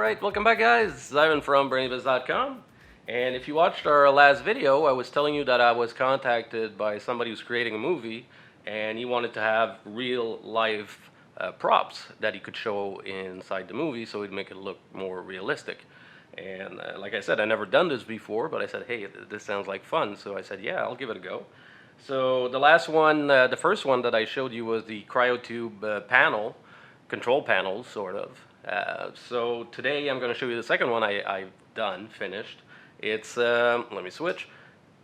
Alright, welcome back guys. Ivan from Brainy-Bits.com. And if you watched our last video, I was telling you that I was contacted by somebody who's creating a movie and he wanted to have real life props that he could show inside the movie so it'd make it look more realistic. And like I said, I never done this before, but I said, hey, this sounds like fun. So I said, yeah, I'll give it a go. So the last one, the first one that I showed you was the cryotube panel, control panel, sort of. So today I'm going to show you the second one I've done, finished. It's, let me switch,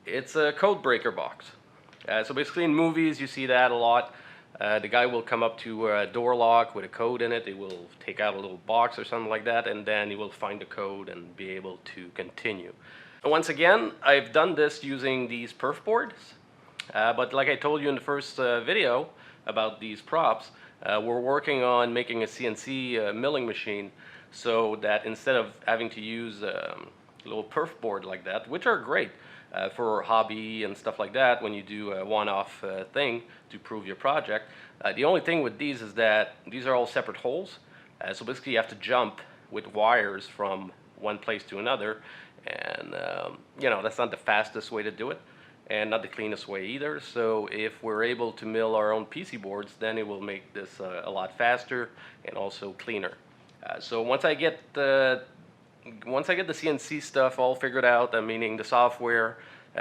it's a code breaker box. So basically in movies you see that a lot. The guy will come up to a door lock with a code in it. He will take out a little box or something like that, and then he will find the code and be able to continue. And once again, I've done this using these perf boards. But like I told you in the first video about these props, we're working on making a CNC milling machine so that instead of having to use a little perf board like that, which are great for hobby and stuff like that when you do a one-off thing to prove your project, the only thing with these is that these are all separate holes. So basically you have to jump with wires from one place to another, and you know, that's not the fastest way to do it and not the cleanest way either. So if we're able to mill our own PC boards, then it will make this a lot faster and also cleaner. So once I get the CNC stuff all figured out, meaning the software,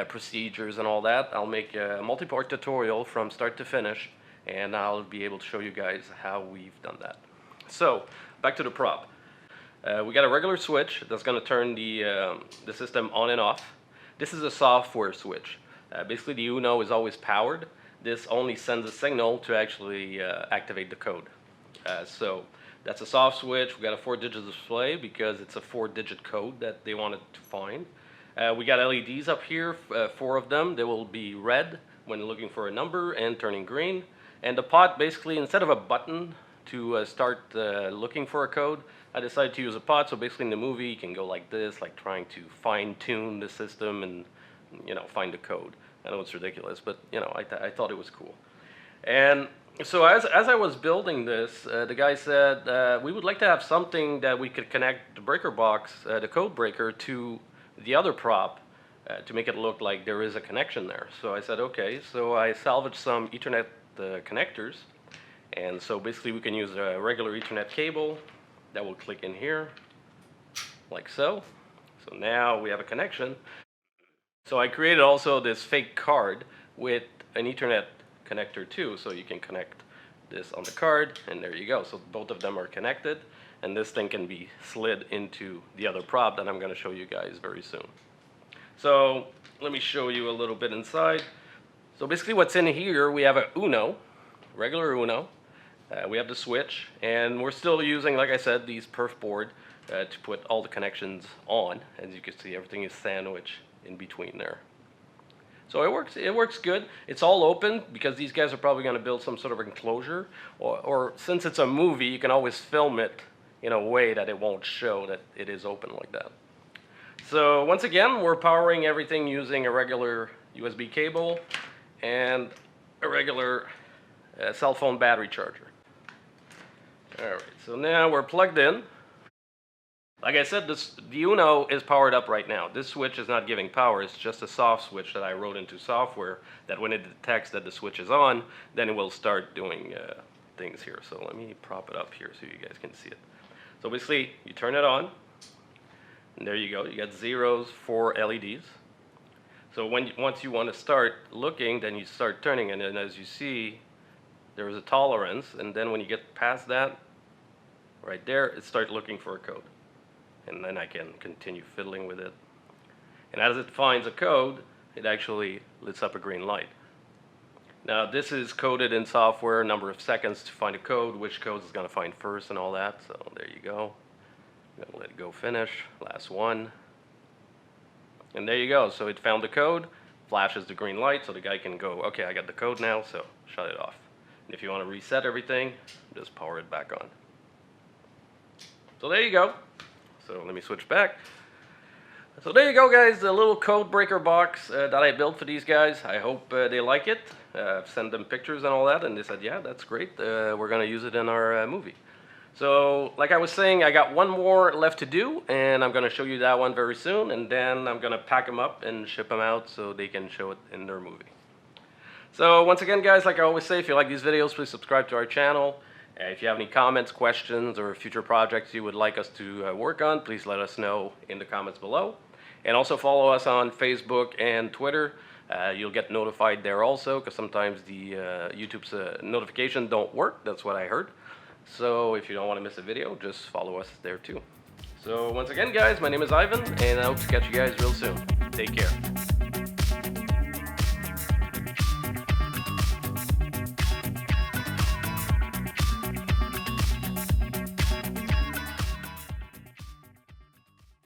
procedures and all that, I'll make a multi-part tutorial from start to finish, and I'll be able to show you guys how we've done that. So back to the prop. We got a regular switch that's going to turn the system on and off. This is a software switch. Basically the Uno is always powered. This only sends a signal to actually activate the code. So that's a soft switch. We got a 4-digit display because it's a 4-digit code that they wanted to find. We got LEDs up here, 4 of them. They will be red when looking for a number and turning green. And the pot, basically, instead of a button to start looking for a code, I decided to use a pot. So basically in the movie you can go like this, like trying to fine-tune the system and, you know, find the code. I know it's ridiculous, but you know, I thought it was cool. And so as I was building this, the guy said, we would like to have something that we could connect the breaker box, the code breaker, to the other prop to make it look like there is a connection there. So I said, okay. So I salvaged some Ethernet connectors. And so basically we can use a regular Ethernet cable that will click in here, like so. So now we have a connection. So I created also this fake card with an Ethernet connector too, so you can connect this on the card, and there you go. So both of them are connected, and this thing can be slid into the other prop that I'm going to show you guys very soon. So let me show you a little bit inside. So basically what's in here, we have a Uno, regular Uno. We have the switch, and we're still using, like I said, these perf board to put all the connections on. As you can see, everything is sandwiched in between there. So it works good. It's all open because these guys are probably going to build some sort of enclosure, or since it's a movie, you can always film it in a way that it won't show that it is open like that. So once again, we're powering everything using a regular USB cable and a regular cell phone battery charger. Alright, so now we're plugged in. Like I said, the Uno is powered up right now. This switch is not giving power. It's just a soft switch that I wrote into software that when it detects that the switch is on, then it will start doing things here. So let me prop it up here so you guys can see it. So basically, you turn it on, and there you go. You got zeros, 4 LEDs. So once you want to start looking, then you start turning, and then as you see, there is a tolerance, and then when you get past that, right there, it starts looking for a code. And then I can continue fiddling with it. And as it finds a code, it actually lights up a green light. Now this is coded in software, number of seconds to find a code, which codes it's going to find first and all that. So there you go. I'm going to let it go finish. Last one. And there you go. So it found the code, flashes the green light, so the guy can go, okay, I got the code now, so shut it off. And if you want to reset everything, just power it back on. So there you go. So let me switch back. So there you go guys, the little code breaker box that I built for these guys. I hope they like it. I've sent them pictures and all that, and they said, yeah, that's great. We're going to use it in our movie. So, like I was saying, I got one more left to do, and I'm going to show you that one very soon, and then I'm going to pack them up and ship them out so they can show it in their movie. So, once again, guys, like I always say, if you like these videos, please subscribe to our channel. If you have any comments, questions, or future projects you would like us to work on, please let us know in the comments below. And also follow us on Facebook and Twitter. You'll get notified there also, because sometimes the YouTube's notification don't work. That's what I heard. So if you don't want to miss a video, just follow us there too. So once again, guys, my name is Ivan, and I hope to catch you guys real soon. Take care.